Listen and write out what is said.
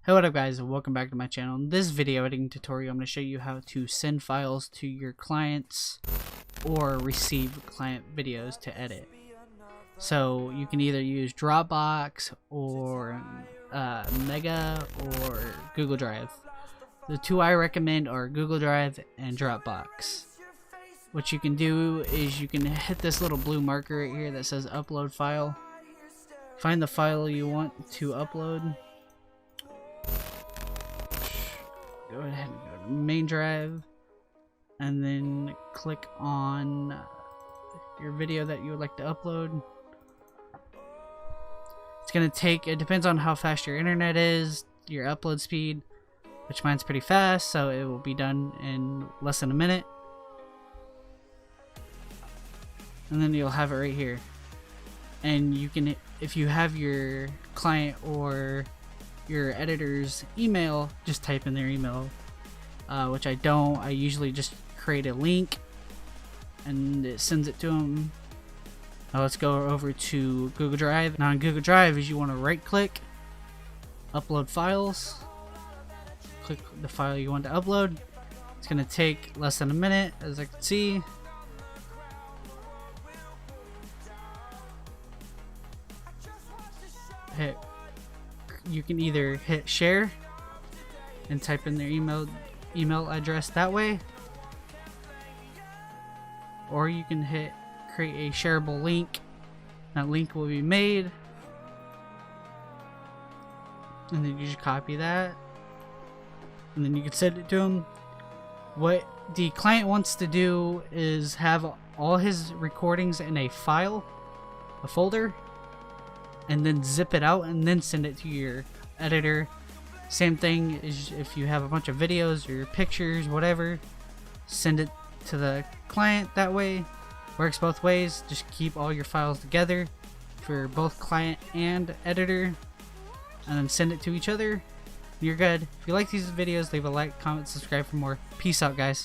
Hey, what up guys, and welcome back to my channel. In this video editing tutorial, I'm going to show you how to send files to your clients or receive client videos to edit. So you can either use Dropbox or Mega or Google Drive. The two I recommend are Google Drive and Dropbox. What you can do is you can hit this little blue marker right here that says upload file. Find the file you want to upload. Go ahead and go to main drive and then click on your video that you would like to upload. It's gonna take, it depends on how fast your internet is, your upload speed, which mine's pretty fast, so it will be done in less than a minute. And then you'll have it right here. And you can, if you have your client or your editor's email, just type in their email, which I don't. I usually just create a link and it sends it to them. Now let's go over to Google Drive. Now on Google Drive is you want to right click, upload files, click the file you want to upload. It's going to take less than a minute, as I can see. You can either hit share and type in their email address that way, or you can hit create a shareable link. That link will be made, and then you just copy that, and then you can send it to them. What the client wants to do is have all his recordings in a file, a folder, and then zip it out and then send it to your editor. Same thing is if you have a bunch of videos or pictures, whatever, send it to the client that way. Works both ways. Just keep all your files together for both client and editor and then send it to each other. You're good. If you like these videos, leave a like, comment, subscribe for more. Peace out, guys.